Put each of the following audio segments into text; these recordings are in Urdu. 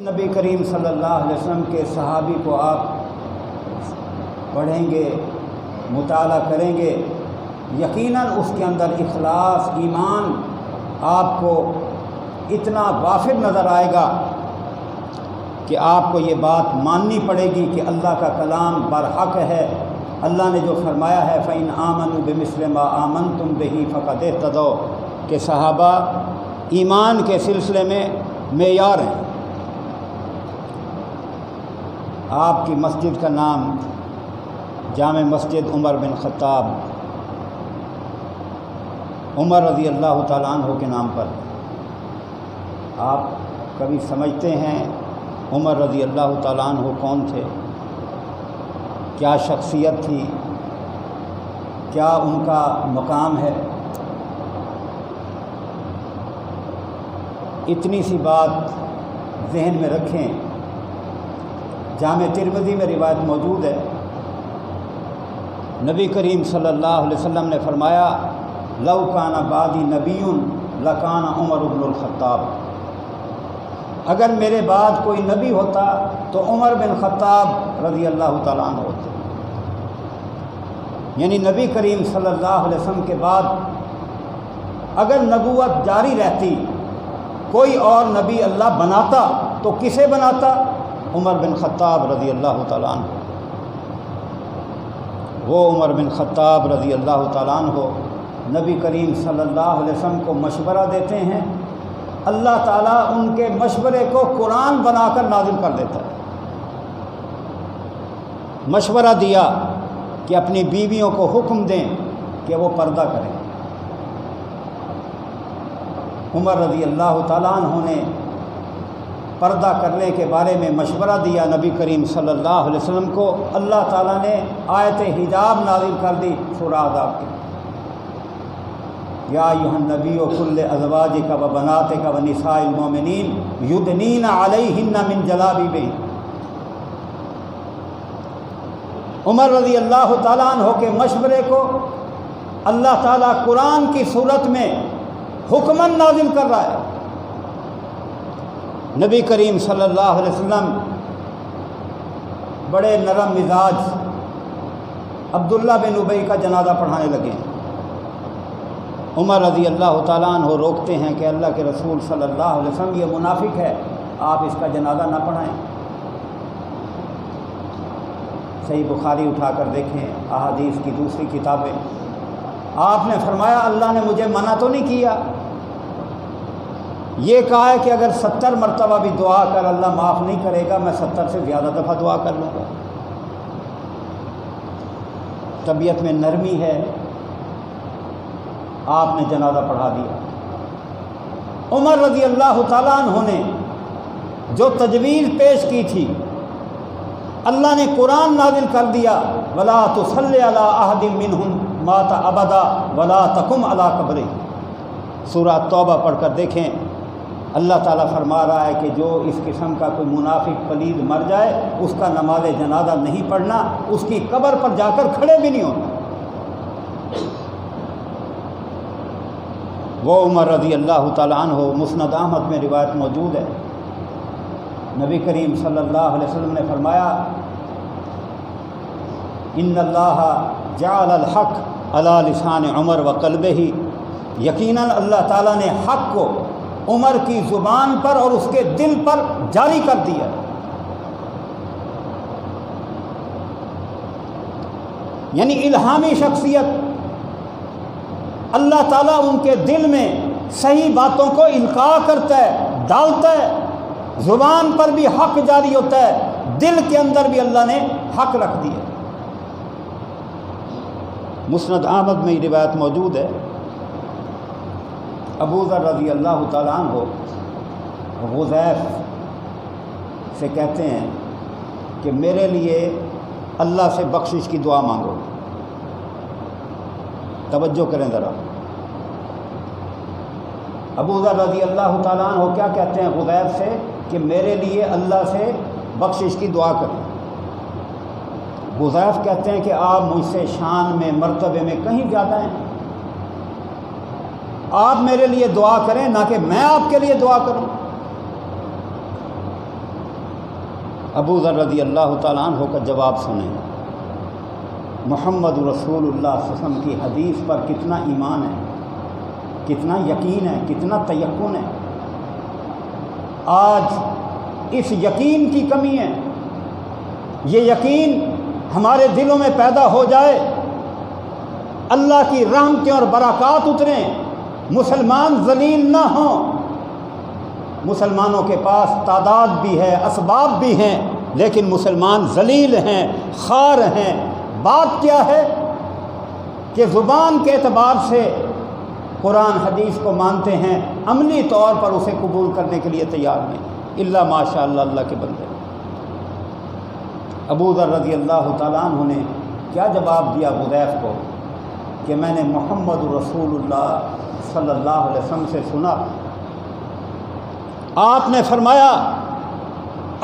نبی کریم صلی اللہ علیہ وسلم کے صحابی کو آپ پڑھیں گے، مطالعہ کریں گے، یقیناً اس کے اندر اخلاص، ایمان آپ کو اتنا وافر نظر آئے گا کہ آپ کو یہ بات ماننی پڑے گی کہ اللہ کا کلام برحق ہے۔ اللہ نے جو فرمایا ہے فَإِنْ آمَنُوا بِمِثْلِ مَا آمَنْتُمْ بِهِ فَقَدْ اهْتَدَوْا کہ صحابہ ایمان کے سلسلے میں معیار ہیں۔ آپ کی مسجد کا نام جامع مسجد عمر بن خطاب، عمر رضی اللہ تعالیٰ عنہ کے نام پر۔ آپ کبھی سمجھتے ہیں عمر رضی اللہ تعالیٰ عنہ کون تھے؟ کیا شخصیت تھی؟ کیا ان کا مقام ہے؟ اتنی سی بات ذہن میں رکھیں۔ جامع ترمذی میں روایت موجود ہے، نبی کریم صلی اللہ علیہ وسلم نے فرمایا لو کان بعدی نبی لکان عمر بن الخطاب، اگر میرے بعد کوئی نبی ہوتا تو عمر بن خطاب رضی اللہ تعالیٰ عنہ ہوتے۔ یعنی نبی کریم صلی اللہ علیہ وسلم کے بعد اگر نبوت جاری رہتی، کوئی اور نبی اللہ بناتا تو کسے بناتا؟ عمر بن خطاب رضی اللہ تعالیٰ عنہ۔ وہ عمر بن خطاب رضی اللہ تعالیٰ عنہ نبی کریم صلی اللہ علیہ وسلم کو مشورہ دیتے ہیں، اللہ تعالیٰ ان کے مشورے کو قرآن بنا کر نازل کر دیتا ہے۔ مشورہ دیا کہ اپنی بیویوں کو حکم دیں کہ وہ پردہ کریں۔ عمر رضی اللہ تعالیٰ عنہ نے پردہ کرنے کے بارے میں مشورہ دیا نبی کریم صلی اللہ علیہ وسلم کو۔ اللہ تعالیٰ نے آیت حجاب نازل کر دی سورہ احزاب کی، یا ایھا النبی قل لازواجک و بناتک و نساء المؤمنین یدنین علیہن من جلابیبہن۔ عمر رضی اللہ تعالیٰ عنہ کے مشورے کو اللہ تعالیٰ قرآن کی صورت میں حکماً نازل کر رہا ہے۔ نبی کریم صلی اللہ علیہ وسلم بڑے نرم مزاج عبداللہ بن ابی کا جنازہ پڑھانے لگے۔ عمر رضی اللہ تعالیٰ عنہ روکتے ہیں کہ اللہ کے رسول صلی اللہ علیہ وسلم یہ منافق ہے، آپ اس کا جنازہ نہ پڑھائیں۔ صحیح بخاری اٹھا کر دیکھیں، احادیث کی دوسری کتابیں، آپ نے فرمایا اللہ نے مجھے منع تو نہیں کیا، یہ کہا ہے کہ اگر 70 مرتبہ بھی دعا کر اللہ معاف نہیں کرے گا، میں 70 سے زیادہ دفعہ دعا کر لوں گا۔ طبیعت میں نرمی ہے، آپ نے جنازہ پڑھا دیا۔ عمر رضی اللہ تعالیٰ عنہ نے جو تجویز پیش کی تھی، اللہ نے قرآن نازل کر دیا وَلَا تُصَلِّ عَلَىٰ أَحَدٍ مِّنْهُمْ مَاتَ أَبَدًا وَلَا تَقُمْ عَلَىٰ قَبْرِهِ۔ سورہ توبہ پڑھ کر دیکھیں، اللہ تعالیٰ فرما رہا ہے کہ جو اس قسم کا کوئی منافق پلید مر جائے اس کا نماز جنازہ نہیں پڑھنا، اس کی قبر پر جا کر کھڑے بھی نہیں ہونا۔ وہ عمر رضی اللہ تعالیٰ عنہ، مسند احمد میں روایت موجود ہے، نبی کریم صلی اللہ علیہ وسلم نے فرمایا ان اللہ جعل الحق علی لسان عمر و قلبہ، یقیناً اللہ تعالیٰ نے حق کو عمر کی زبان پر اور اس کے دل پر جاری کر دیا۔ یعنی الہامی شخصیت، اللہ تعالیٰ ان کے دل میں صحیح باتوں کو القاء کرتا ہے، ڈالتا ہے، زبان پر بھی حق جاری ہوتا ہے، دل کے اندر بھی اللہ نے حق رکھ دیا۔ مسند احمد میں یہ روایت موجود ہے، ابو ذر رضی اللہ تعالیٰ عنہ غضیف سے کہتے ہیں کہ میرے لیے اللہ سے بخشش کی دعا مانگو۔ توجہ کریں ذرا، ابو ذر رضی اللہ تعالیٰ عنہ کیا کہتے ہیں غضیف سے کہ میرے لیے اللہ سے بخشش کی دعا کریں۔ غضیف کہتے ہیں کہ آپ مجھ سے شان میں، مرتبے میں کہیں زیادہ ہیں، آپ میرے لیے دعا کریں نہ کہ میں آپ کے لیے دعا کروں۔ ابو ذر رضی اللہ تعالیٰ عنہ کا جواب سنیں۔ محمد رسول اللہ صلی اللہ علیہ وسلم کی حدیث پر کتنا ایمان ہے، کتنا یقین ہے، کتنا تیقن ہے۔ آج اس یقین کی کمی ہے۔ یہ یقین ہمارے دلوں میں پیدا ہو جائے، اللہ کی رحمتیں اور برکات اتریں، مسلمان ذلیل نہ ہوں۔ مسلمانوں کے پاس تعداد بھی ہے، اسباب بھی ہیں، لیکن مسلمان ذلیل ہیں، خوار ہیں۔ بات کیا ہے کہ زبان کے اعتبار سے قرآن حدیث کو مانتے ہیں، عملی طور پر اسے قبول کرنے کے لیے تیار نہیں، الا ماشاء اللہ اللہ کے بندے۔ ابو ذر رضی اللہ تعالیٰ عنہ نے کیا جواب دیا حذیفہ کو کہ میں نے محمد رسول اللہ صلی اللہ علیہ وسلم سے سنا، آپ نے فرمایا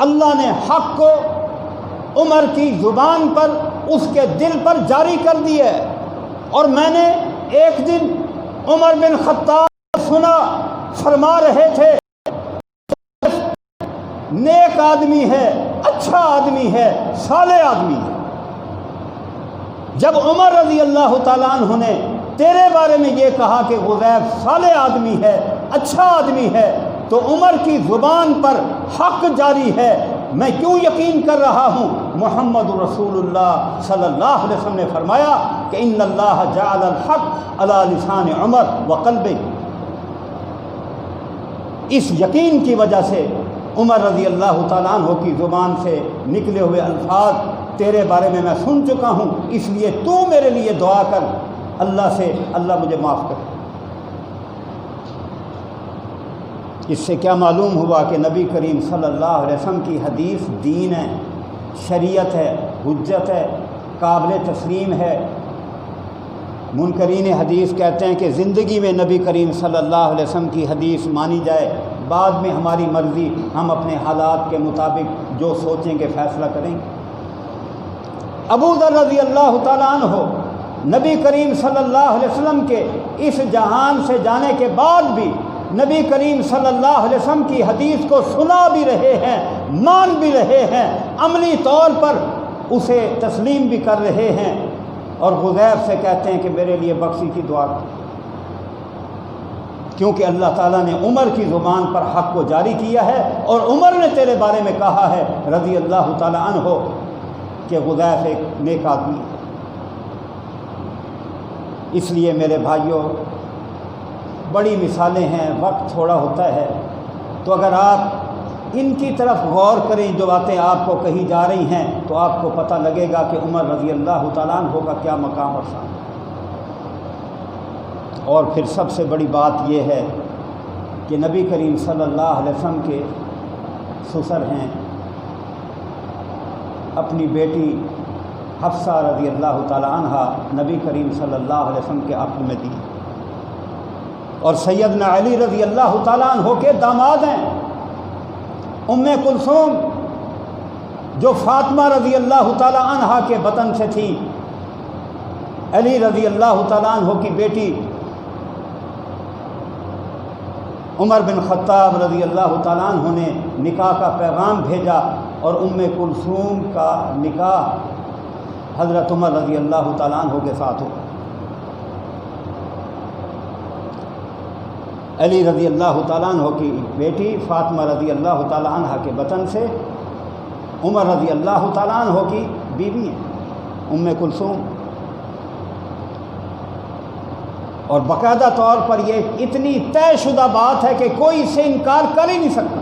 اللہ نے حق کو عمر کی زبان پر، اس کے دل پر جاری کر دی ہے۔ اور میں نے ایک دن عمر بن خطاب سنا، فرما رہے تھے نیک آدمی ہے، اچھا آدمی ہے، صالح آدمی ہے۔ جب عمر رضی اللہ تعالیٰ عنہ نے تیرے بارے میں یہ کہا کہ حذیفہ صالح آدمی ہے، اچھا آدمی ہے، تو عمر کی زبان پر حق جاری ہے، میں کیوں یقین کر رہا ہوں؟ محمد رسول اللہ صلی اللہ علیہ وسلم نے فرمایا کہ ان اللہ جعل الحق علی لسان عمر وقلبہ۔ اس یقین کی وجہ سے عمر رضی اللہ تعالیٰ عنہ کی زبان سے نکلے ہوئے الفاظ تیرے بارے میں سن چکا ہوں، اس لیے تو میرے لیے دعا کر اللہ سے، اللہ مجھے معاف کرے۔ اس سے کیا معلوم ہوا کہ نبی کریم صلی اللہ علیہ وسلم کی حدیث دین ہے، شریعت ہے، حجت ہے، قابل تسلیم ہے۔ منکرین حدیث کہتے ہیں کہ زندگی میں نبی کریم صلی اللہ علیہ وسلم کی حدیث مانی جائے، بعد میں ہماری مرضی، ہم اپنے حالات کے مطابق جو سوچیں گے فیصلہ کریں گے۔ ابو ذر رضی اللہ تعالیٰ عنہ نبی کریم صلی اللہ علیہ وسلم کے اس جہان سے جانے کے بعد بھی نبی کریم صلی اللہ علیہ وسلم کی حدیث کو سنا بھی رہے ہیں، مان بھی رہے ہیں، عملی طور پر اسے تسلیم بھی کر رہے ہیں، اور حذیفہ سے کہتے ہیں کہ میرے لیے بخشی کی دعا کر، کیونکہ اللہ تعالیٰ نے عمر کی زبان پر حق کو جاری کیا ہے، اور عمر نے تیرے بارے میں کہا ہے رضی اللہ تعالیٰ عنہ کہ حذیفہ ایک نیک آدمی ہے۔ اس لیے میرے بھائیوں، بڑی مثالیں ہیں، وقت تھوڑا ہوتا ہے، تو اگر آپ ان کی طرف غور کریں، جو باتیں آپ کو کہی جا رہی ہیں، تو آپ کو پتہ لگے گا کہ عمر رضی اللہ تعالیٰ عنہ کا کیا مقام اور شان ہے۔ اور پھر سب سے بڑی بات یہ ہے کہ نبی کریم صلی اللہ علیہ وسلم کے سسر ہیں، اپنی بیٹی حفصہ رضی اللہ تعالیٰ عنہ نبی کریم صلی اللہ علیہ وسلم کے عقد میں دی، اور سیدنا علی رضی اللہ تعالیٰ عنہ کے داماد ہیں۔ ام کلثوم جو فاطمہ رضی اللہ تعالیٰ عنہ کے بطن سے تھی، علی رضی اللہ تعالیٰ عنہ کی بیٹی، عمر بن خطاب رضی اللہ تعالیٰ عنہ نے نکاح کا پیغام بھیجا، اور ام کلثوم کا نکاح حضرت عمر رضی اللہ تعالیٰ عنہ کے ساتھ ہو۔ علی رضی اللہ تعالیٰ عنہ کی بیٹی فاطمہ رضی اللہ تعالیٰ عنہ کے بطن سے عمر رضی اللہ تعالیٰ عنہ کی بیوی ہیں ام کلثوم، اور باقاعدہ طور پر یہ اتنی طے شدہ بات ہے کہ کوئی اس سے انکار کر ہی نہیں سکتا۔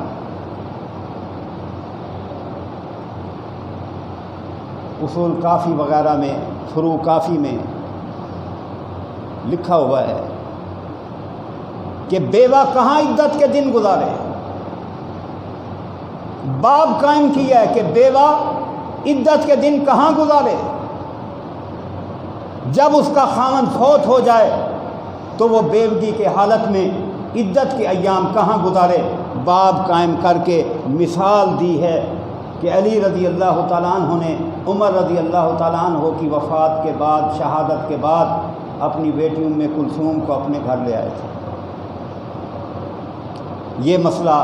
اصول کافی وغیرہ میں، فروع کافی میں لکھا ہوا ہے کہ بیوہ کہاں عدت کے دن گزارے، باب قائم کیا ہے کہ بیوہ عدت کے دن کہاں گزارے۔ جب اس کا خاوند فوت ہو جائے تو وہ بیوگی کے حالت میں عدت کے ایام کہاں گزارے، باب قائم کر کے مثال دی ہے کہ علی رضی اللہ تعالیٰ عنہ نے عمر رضی اللہ تعالیٰ عنہ کی وفات کے بعد، شہادت کے بعد اپنی بیٹی ام کلثوم کو اپنے گھر لے آئے تھے۔ یہ مسئلہ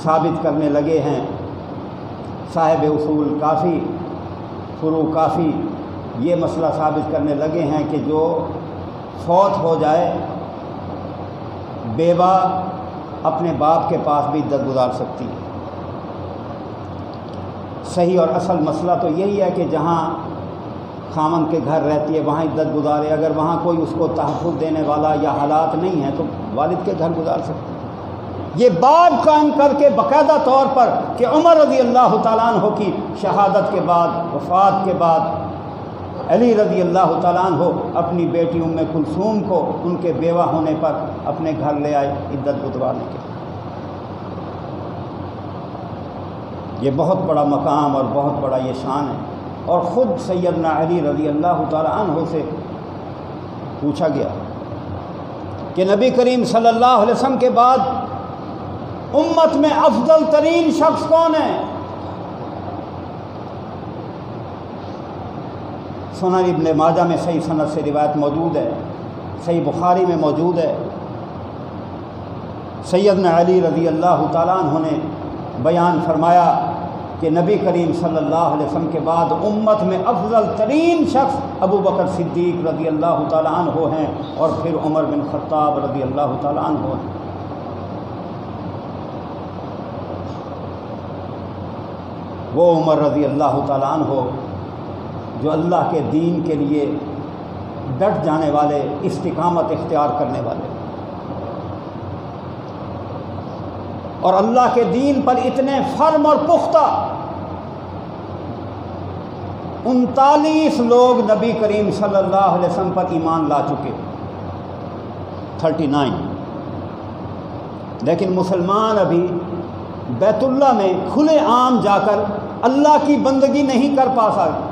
ثابت کرنے لگے ہیں صاحب اصول کافی، فروع کافی یہ مسئلہ ثابت کرنے لگے ہیں کہ جو فوت ہو جائے بیوہ اپنے باپ کے پاس بھی عدت گزار سکتی ہے۔ صحیح اور اصل مسئلہ تو یہی ہے کہ جہاں خاوند کے گھر رہتی ہے وہاں عدت گزارے، اگر وہاں کوئی اس کو تحفظ دینے والا یا حالات نہیں ہیں تو والد کے گھر گزار سکتے ہیں۔ یہ باب قائم کر کے باقاعدہ طور پر کہ عمر رضی اللہ تعالیٰ عنہ کی شہادت کے بعد، وفات کے بعد، علی رضی اللہ تعالیٰ عنہ اپنی بیٹی ام کلثوم کو ان کے بیوہ ہونے پر اپنے گھر لے آئے عدت گزارنے کے۔ یہ بہت بڑا مقام اور بہت بڑا یہ شان ہے، اور خود سیدنا علی رضی اللہ تعالیٰ عنہ سے پوچھا گیا کہ نبی کریم صلی اللہ علیہ وسلم کے بعد امت میں افضل ترین شخص کون ہے؟ سنن ابن ماجہ میں صحیح سند سے روایت موجود ہے، صحیح بخاری میں موجود ہے، سیدنا علی رضی اللہ تعالیٰ عنہ نے بیان فرمایا کہ نبی کریم صلی اللہ علیہ وسلم کے بعد امت میں افضل ترین شخص ابو بکر صدیق رضی اللہ تعالیٰ عنہ ہیں، اور پھر عمر بن خطاب رضی اللہ تعالیٰ عنہ ہیں۔ وہ عمر رضی اللہ تعالیٰ عنہ جو اللہ کے دین کے لیے ڈٹ جانے والے، استقامت اختیار کرنے والے، اور اللہ کے دین پر اتنے فرم اور پختہ، 39 لوگ نبی کریم صلی اللہ علیہ وسلم پر ایمان لا چکے، 39، لیکن مسلمان ابھی بیت اللہ میں کھلے عام جا کر اللہ کی بندگی نہیں کر پا سکتے۔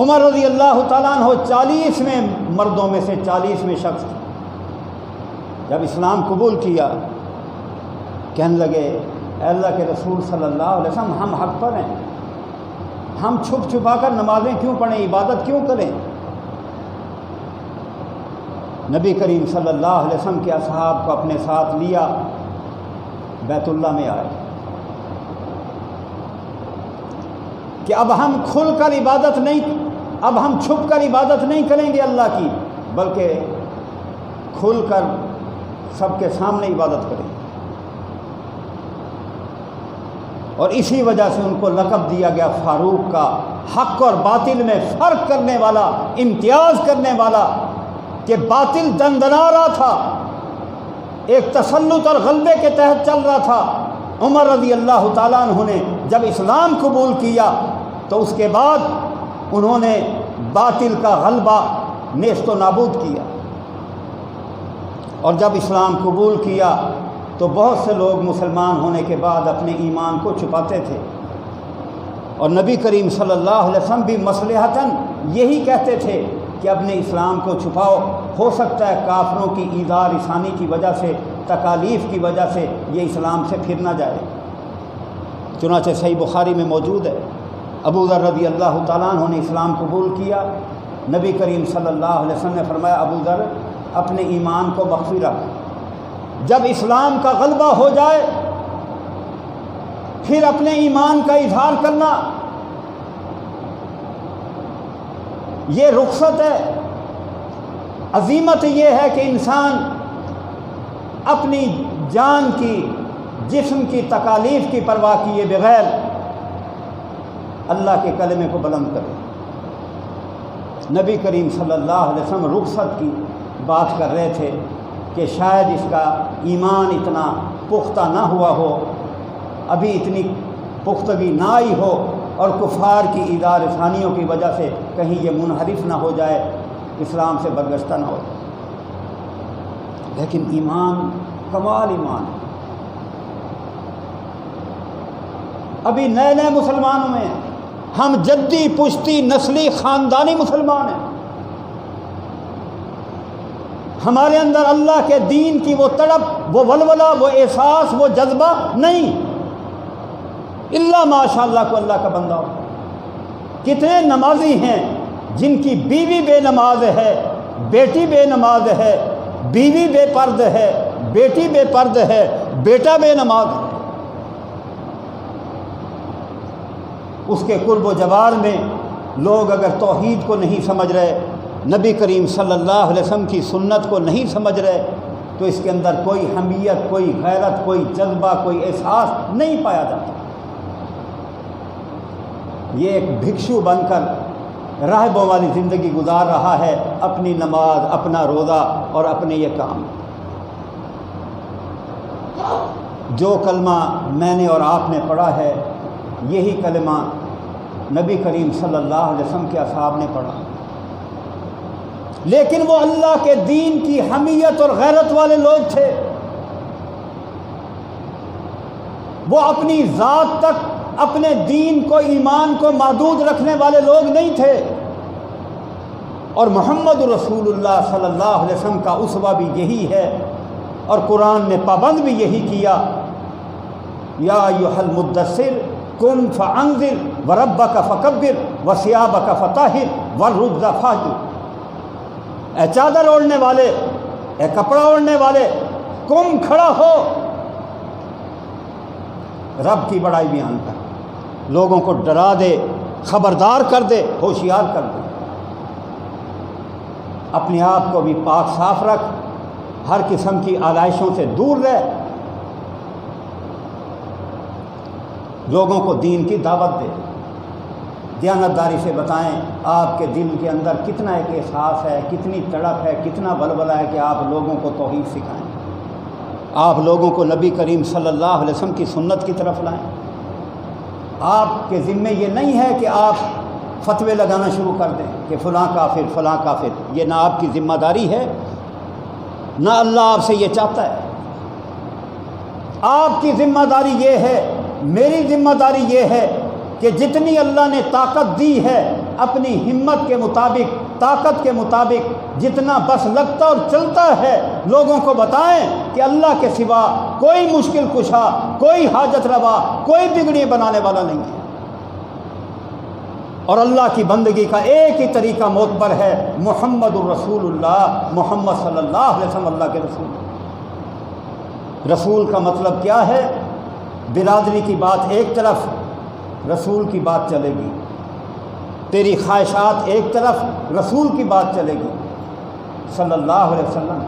عمر رضی اللہ تعالیٰ عنہ 40ویں مردوں میں سے 40ویں شخص تھے۔ جب اسلام قبول کیا کہنے لگے اے اللہ کے رسول صلی اللہ علیہ وسلم، ہم حق پر ہیں، ہم چھپ چھپا کر نمازیں کیوں پڑھیں، عبادت کیوں کریں؟ نبی کریم صلی اللہ علیہ وسلم کے اصحاب کو اپنے ساتھ لیا، بیت اللہ میں آئے کہ اب ہم کھل کر عبادت نہیں، اب ہم چھپ کر عبادت نہیں کریں گے اللہ کی، بلکہ کھل کر سب کے سامنے عبادت کریں۔ اور اسی وجہ سے ان کو لقب دیا گیا فاروق کا، حق اور باطل میں فرق کرنے والا، امتیاز کرنے والا، کہ باطل دندنا رہا تھا، ایک تسلط اور غلبے کے تحت چل رہا تھا۔ عمر رضی اللہ تعالیٰ عنہ نے جب اسلام قبول کیا تو اس کے بعد انہوں نے باطل کا غلبہ نیست و نابود کیا، اور جب اسلام قبول کیا تو بہت سے لوگ مسلمان ہونے کے بعد اپنے ایمان کو چھپاتے تھے، اور نبی کریم صلی اللہ علیہ وسلم بھی مصلحتاً یہی کہتے تھے کہ اپنے اسلام کو چھپاؤ، ہو سکتا ہے کافروں کی ایذا رسانی کی وجہ سے، تکالیف کی وجہ سے یہ اسلام سے پھر نہ جائے۔ چنانچہ صحیح بخاری میں موجود ہے، ابو ذر رضی اللہ تعالیٰ عنہ نے اسلام قبول کیا، نبی کریم صلی اللہ علیہ وسلم نے فرمایا ابو ذر اپنے ایمان کو مخفی رکھ، جب اسلام کا غلبہ ہو جائے پھر اپنے ایمان کا اظہار کرنا، یہ رخصت ہے۔ عظیمت یہ ہے کہ انسان اپنی جان کی، جسم کی تکالیف کی پرواہ کیے بغیر اللہ کے کلمے کو بلند کرے۔ نبی کریم صلی اللہ علیہ وسلم رخصت کی بات کر رہے تھے کہ شاید اس کا ایمان اتنا پختہ نہ ہوا ہو، ابھی اتنی پختگی نہ آئی ہو، اور کفار کی ایذا رسانیوں کی وجہ سے کہیں یہ منحرف نہ ہو جائے، اسلام سے برگشتہ نہ ہو جائے۔ لیکن ایمان کمال ایمان ہے، ابھی نئے نئے مسلمانوں میں ہم جدی پشتی نسلی خاندانی مسلمان ہیں، ہمارے اندر اللہ کے دین کی وہ تڑپ، وہ ولولہ، وہ احساس، وہ جذبہ نہیں، الا ماشاء اللہ کو اللہ کا بندہ ہو۔ کتنے نمازی ہیں جن کی بیوی بے نماز ہے، بیٹی بے نماز ہے، بیوی بے پرد ہے، بیٹی بے پرد ہے، بیٹا بے نماز ہے، اس کے قرب و جوار میں لوگ اگر توحید کو نہیں سمجھ رہے، نبی کریم صلی اللہ علیہ وسلم کی سنت کو نہیں سمجھ رہے، تو اس کے اندر کوئی حمیت، کوئی غیرت، کوئی جذبہ، کوئی احساس نہیں پایا جاتا۔ یہ ایک بھکشو بن کر راہبوں والی زندگی گزار رہا ہے، اپنی نماز، اپنا روزہ اور اپنے یہ کام۔ جو کلمہ میں نے اور آپ نے پڑھا ہے، یہی کلمہ نبی کریم صلی اللہ علیہ وسلم کے اصحاب نے پڑھا، لیکن وہ اللہ کے دین کی حمیت اور غیرت والے لوگ تھے۔ وہ اپنی ذات تک، اپنے دین کو، ایمان کو محدود رکھنے والے لوگ نہیں تھے، اور محمد رسول اللہ صلی اللہ علیہ وسلم کا اسوہ بھی یہی ہے، اور قرآن نے پابند بھی یہی کیا، یا ایھا المدثر قم فانذر وربک فکبر وثیابک فطہر والرجز فاہجر۔ اے چادر اوڑھنے والے، اے کپڑا اوڑھنے والے، قم کھڑا ہو، رب کی بڑائی بیان کر، لوگوں کو ڈرا دے، خبردار کر دے، ہوشیار کر دے، اپنے آپ کو بھی پاک صاف رکھ، ہر قسم کی آلائشوں سے دور رہ، لوگوں کو دین کی دعوت دے، دیانتداری سے بتائیں آپ کے دل کے اندر کتنا ایک احساس ہے، کتنی تڑپ ہے، کتنا ولولہ ہے کہ آپ لوگوں کو توحید سکھائیں، آپ لوگوں کو نبی کریم صلی اللہ علیہ وسلم کی سنت کی طرف لائیں۔ آپ کے ذمے یہ نہیں ہے کہ آپ فتوے لگانا شروع کر دیں کہ فلاں کافر، فلاں کافر، یہ نہ آپ کی ذمہ داری ہے، نہ اللہ آپ سے یہ چاہتا ہے۔ آپ کی ذمہ داری یہ ہے، میری ذمہ داری یہ ہے کہ جتنی اللہ نے طاقت دی ہے، اپنی ہمت کے مطابق، طاقت کے مطابق جتنا بس لگتا اور چلتا ہے، لوگوں کو بتائیں کہ اللہ کے سوا کوئی مشکل کشا، کوئی حاجت روا، کوئی بگڑی بنانے والا نہیں ہے، اور اللہ کی بندگی کا ایک ہی طریقہ معتبر ہے، محمد الرسول اللہ، محمد صلی اللہ علیہ وسلم اللہ کے رسول۔ رسول کا مطلب کیا ہے؟ برادری کی بات ایک طرف، رسول کی بات چلے گی، تیری خواہشات ایک طرف، رسول کی بات چلے گی صلی اللہ علیہ وسلم۔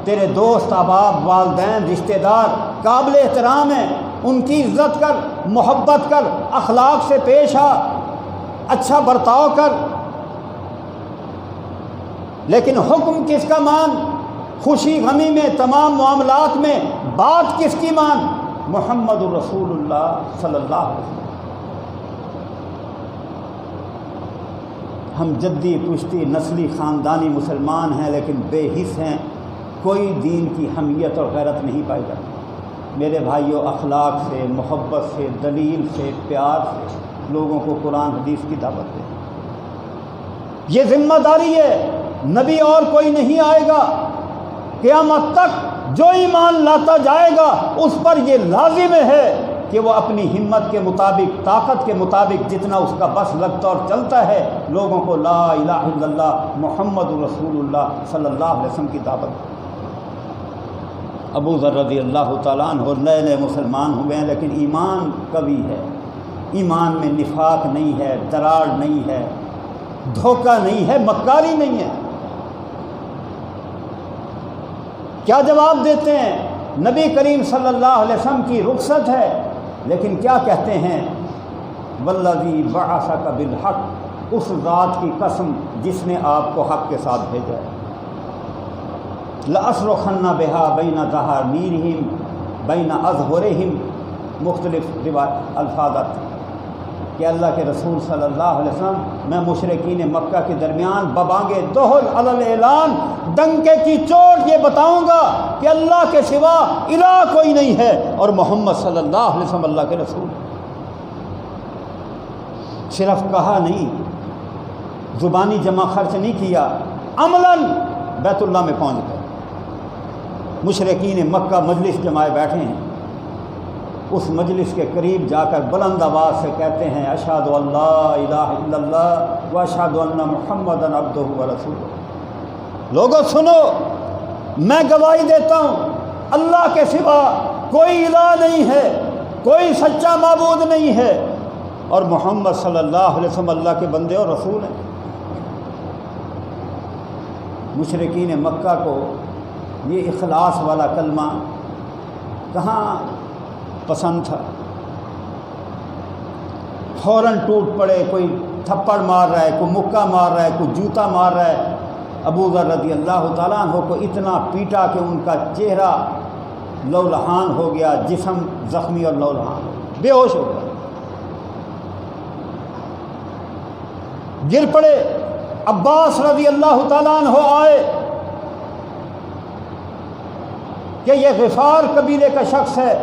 تیرے دوست، احباب، والدین، رشتہ دار قابل احترام ہیں، ان کی عزت کر، محبت کر، اخلاق سے پیش آ، اچھا برتاؤ کر، لیکن حکم کس کا مان؟ خوشی غمی میں، تمام معاملات میں بات کس کی مان؟ محمد الرسول اللہ صلی اللہ علیہ وسلم۔ ہم جدی پشتی نسلی خاندانی مسلمان ہیں، لیکن بے حس ہیں، کوئی دین کی حمیت اور غیرت نہیں پائی جاتی۔ میرے بھائیوں، اخلاق سے، محبت سے، دلیل سے، پیار سے لوگوں کو قرآن حدیث کی دعوت دے، یہ ذمہ داری ہے، نبی اور کوئی نہیں آئے گا، قیامت تک جو ایمان لاتا جائے گا اس پر یہ لازم ہے کہ وہ اپنی ہمت کے مطابق، طاقت کے مطابق جتنا اس کا بس لگتا اور چلتا ہے، لوگوں کو لا الہ الا اللہ محمد رسول اللہ صلی اللہ علیہ وسلم کی دعوت۔ ابو ذر رضی اللہ تعالیٰ عنہ نئے نئے مسلمان ہوئے ہیں، لیکن ایمان قوی ہے، ایمان میں نفاق نہیں ہے، دراڑ نہیں ہے، دھوکہ نہیں ہے، مکاری نہیں ہے۔ کیا جواب دیتے ہیں؟ نبی کریم صلی اللہ علیہ وسلم کی رخصت ہے، لیکن کیا کہتے ہیں؟ والذی بعثک بالحق، اس ذات کی قسم جس نے آپ کو حق کے ساتھ بھیجا ہے، لأصرخن بها بین ظہانیرہم بین اظہرہم، مختلف الفاظ آتے ہیں کہ اللہ کے رسول صلی اللہ علیہ وسلم، میں مشرکین مکہ کے درمیان ببانگے دہل علی الاعلان، ڈنکے کی چوٹ یہ بتاؤں گا کہ اللہ کے سوا الہ کوئی نہیں ہے، اور محمد صلی اللہ علیہ وسلم اللہ کے رسول۔ صرف کہا نہیں، زبانی جمع خرچ نہیں کیا، عملاً بیت اللہ میں پہنچ گئے، مشرکین مکہ مجلس جمائے بیٹھے ہیں، اس مجلس کے قریب جا کر بلند آواز سے کہتے ہیں اشہد ان لا الہ الا اللہ و اشہد ان محمدًا عبدہ و رسولہ۔ لوگوں سنو، میں گواہی دیتا ہوں اللہ کے سوا کوئی الہ نہیں ہے، کوئی سچا معبود نہیں ہے، اور محمد صلی اللہ علیہ وسلم اللہ کے بندے اور رسول ہیں۔ مشرکین مکہ کو یہ اخلاص والا کلمہ کہاں پسند تھا؟ فوراً ٹوٹ پڑے، کوئی تھپڑ مار رہا ہے، کوئی مکہ مار رہا ہے، کوئی جوتا مار رہا ہے۔ ابو ذر رضی اللہ تعالیٰ عنہ کو اتنا پیٹا کہ ان کا چہرہ لولہان ہو گیا، جسم زخمی اور لولہان، بے ہوش ہو گیا، گر پڑے۔ عباس رضی اللہ تعالیٰ عنہ آئے کہ یہ غفار قبیلے کا شخص ہے،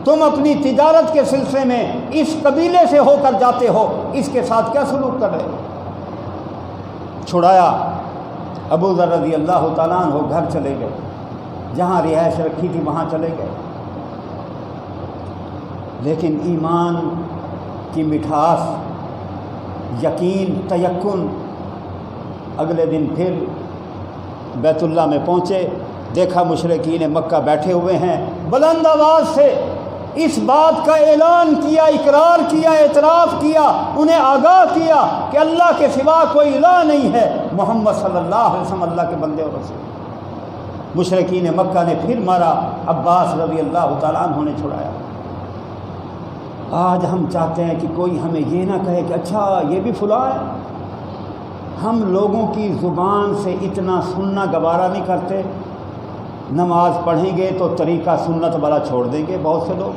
تم اپنی تجارت کے سلسلے میں اس قبیلے سے ہو کر جاتے ہو، اس کے ساتھ کیا سلوک کر رہے ہو؟ چھڑایا۔ ابو ذر رضی اللہ تعالیٰ عنہ گھر چلے گئے، جہاں رہائش رکھی تھی وہاں چلے گئے، لیکن ایمان کی مٹھاس، یقین، تیقن، اگلے دن پھر بیت اللہ میں پہنچے، دیکھا مشرکین مکہ بیٹھے ہوئے ہیں، بلند آواز سے اس بات کا اعلان کیا، اقرار کیا، اعتراف کیا، انہیں آگاہ کیا کہ اللہ کے سوا کوئی الہ نہیں ہے، محمد صلی اللہ علیہ وسلم اللہ کے بندے اور رسول۔ مشرکین مکہ نے پھر مارا، عباس رضی اللہ تعالیٰ عنہ نے چھڑایا۔ آج ہم چاہتے ہیں کہ کوئی ہمیں یہ نہ کہے کہ اچھا یہ بھی فلاں ہے۔ ہم لوگوں کی زبان سے اتنا سننا گوارا نہیں کرتے۔ نماز پڑھیں گے تو طریقہ سنت والا چھوڑ دیں گے بہت سے لوگ،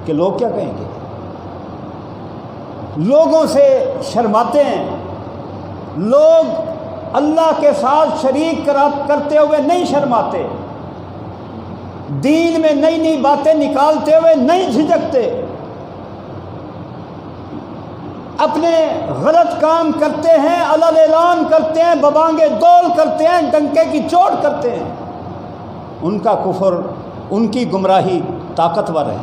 کہ لوگ کیا کہیں گے، لوگوں سے شرماتے ہیں۔ لوگ اللہ کے ساتھ شریک کرتے ہوئے نہیں شرماتے، دین میں نئی نئی باتیں نکالتے ہوئے نہیں جھجکتے، اپنے غلط کام کرتے ہیں، علل اعلان کرتے ہیں، ببانگے دول کرتے ہیں، ڈنکے کی چوٹ کرتے ہیں۔ ان کا کفر، ان کی گمراہی طاقتور ہے۔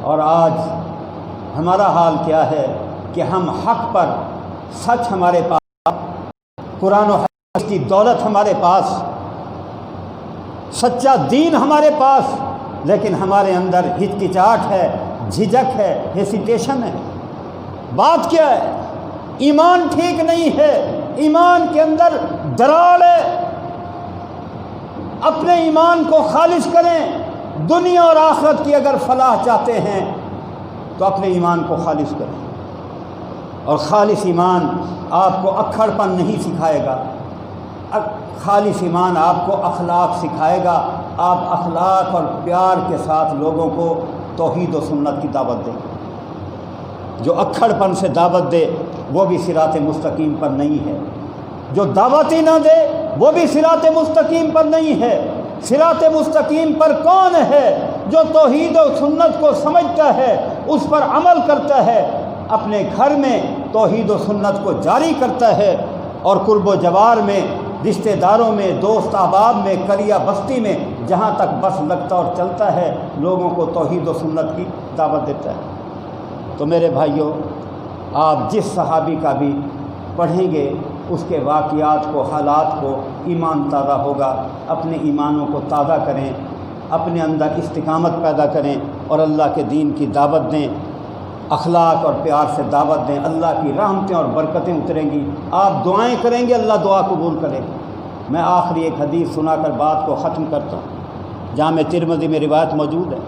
اور آج ہمارا حال کیا ہے کہ ہم حق پر، سچ ہمارے پاس، قرآن و حدیث کی دولت ہمارے پاس، سچا دین ہمارے پاس، لیکن ہمارے اندر ہچکچاہٹ ہے، جھجک ہے، ہیسیٹیشن ہے۔ بات کیا ہے؟ ایمان ٹھیک نہیں ہے، ایمان کے اندر دراڑ ہے۔ اپنے ایمان کو خالص کریں۔ دنیا اور آخرت کی اگر فلاح چاہتے ہیں تو اپنے ایمان کو خالص کریں، اور خالص ایمان آپ کو اکھڑ پن نہیں سکھائے گا، خالص ایمان آپ کو اخلاق سکھائے گا۔ آپ اخلاق اور پیار کے ساتھ لوگوں کو توحید و سنت کی دعوت دیں۔ جو اکھڑ پن سے دعوت دے وہ بھی صراط مستقیم پر نہیں ہے، جو دعوت ہی نہ دے وہ بھی صراط مستقیم پر نہیں ہے۔ صراط مستقیم پر کون ہے؟ جو توحید و سنت کو سمجھتا ہے، اس پر عمل کرتا ہے، اپنے گھر میں توحید و سنت کو جاری کرتا ہے، اور قرب و جوار میں، رشتہ داروں میں، دوست احباب میں، قریہ بستی میں، جہاں تک بس لگتا اور چلتا ہے، لوگوں کو توحید و سنت کی دعوت دیتا ہے۔ تو میرے بھائیوں، آپ جس صحابی کا بھی پڑھیں گے، اس کے واقعات کو، حالات کو، ایمان تازہ ہوگا۔ اپنے ایمانوں کو تازہ کریں، اپنے اندر استقامت پیدا کریں، اور اللہ کے دین کی دعوت دیں، اخلاق اور پیار سے دعوت دیں۔ اللہ کی رحمتیں اور برکتیں اتریں گی۔ آپ دعائیں کریں گے، اللہ دعا قبول کرے گا۔ میں آخری ایک حدیث سنا کر بات کو ختم کرتا ہوں، جامع ترمذی میں روایت موجود ہے۔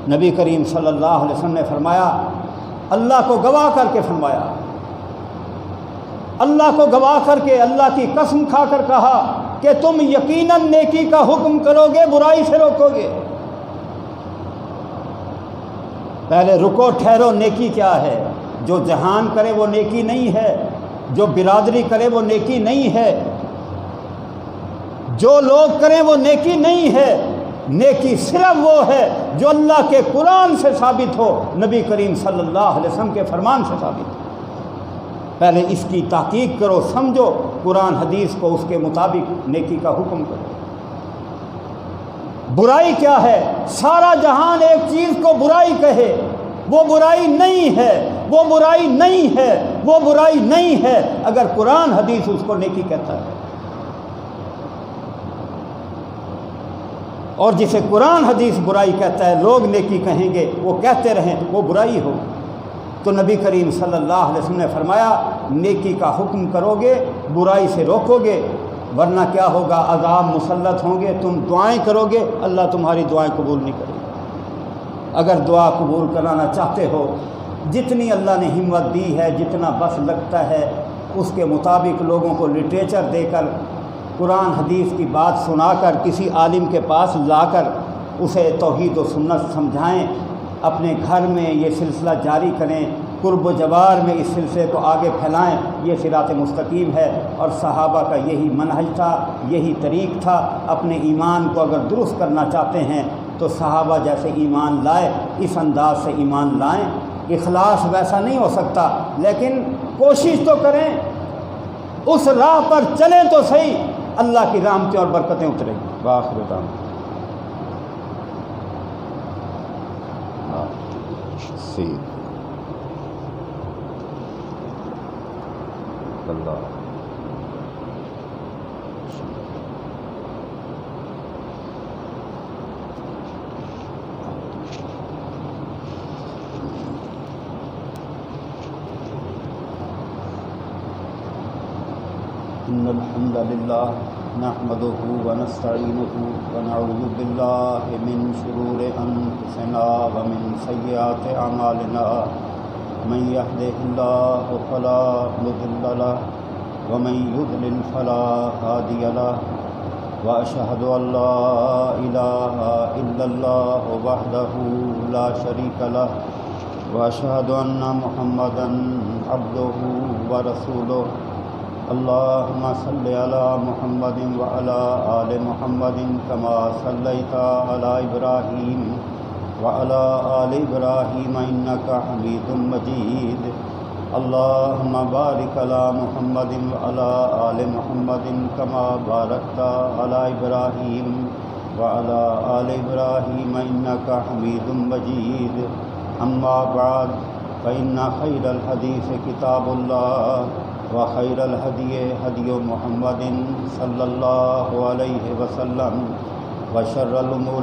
نبی کریم صلی اللہ علیہ وسلم نے فرمایا، اللہ کو گواہ کر کے فرمایا، اللہ کو گواہ کر کے، اللہ کی قسم کھا کر کہا کہ تم یقیناً نیکی کا حکم کرو گے، برائی سے روکو گے۔ پہلے رکو، ٹھہرو، نیکی کیا ہے؟ جو جہان کرے وہ نیکی نہیں ہے، جو برادری کرے وہ نیکی نہیں ہے، جو لوگ کریں وہ نیکی نہیں ہے۔ نیکی صرف وہ ہے جو اللہ کے قرآن سے ثابت ہو، نبی کریم صلی اللہ علیہ وسلم کے فرمان سے ثابت ہو۔ پہلے اس کی تحقیق کرو، سمجھو، قرآن حدیث کو اس کے مطابق نیکی کا حکم کرو۔ برائی کیا ہے؟ سارا جہان ایک چیز کو برائی کہے، وہ برائی نہیں ہے، وہ برائی نہیں ہے، وہ برائی نہیں ہے، اگر قرآن حدیث اس کو نیکی کہتا ہے۔ اور جسے قرآن حدیث برائی کہتا ہے لوگ نیکی کہیں گے، وہ کہتے رہیں تو وہ برائی ہو۔ تو نبی کریم صلی اللہ علیہ وسلم نے فرمایا نیکی کا حکم کرو گے، برائی سے روکو گے، ورنہ کیا ہوگا، عذاب مسلط ہوں گے۔ تم دعائیں کرو گے، اللہ تمہاری دعائیں قبول نہیں کرے گا۔ اگر دعا قبول کرانا چاہتے ہو، جتنی اللہ نے ہمت دی ہے، جتنا بس لگتا ہے، اس کے مطابق لوگوں کو لٹریچر دے کر، قرآن حدیث کی بات سنا کر، کسی عالم کے پاس لا کر اسے توحید و سنت سمجھائیں، اپنے گھر میں یہ سلسلہ جاری کریں، قرب و جوار میں اس سلسلے کو آگے پھیلائیں، یہ صراط مستقیم ہے۔ اور صحابہ کا یہی منہج تھا، یہی طریق تھا۔ اپنے ایمان کو اگر درست کرنا چاہتے ہیں تو صحابہ جیسے ایمان لائے، اس انداز سے ایمان لائیں۔ اخلاص ویسا نہیں ہو سکتا، لیکن کوشش تو کریں، اس راہ پر چلیں تو صحیح، اللہ کی رحمتیں اور برکتیں اتریں گی۔ وآخر دعوانا اللہ۔ إن الحمد لله نحمده ونستعينه ونعوذ بالله من شرور أنفسنا ومن سيئات أعمالنا من يهده الله فلا مضل له ومن يضلل فلا هادي له وأشهد أن لا إله إلا الله وحده لا شريك له وأشهد أن محمدا عبده ورسوله اللهم صل على محمد وعلى آل محمد كما صليت على إبراهيم وعلى آل إبراهيم إنك حميد مجيد اللهم بارك على محمد وعلى آل محمد كما باركت على إبراهيم وعلى آل إبراهيم إنك حميد مجيد أما بعد فإن خير الحديث كتاب الله وخير الهدي هدي محمد صلى الله عليه وسلم وشر الأمور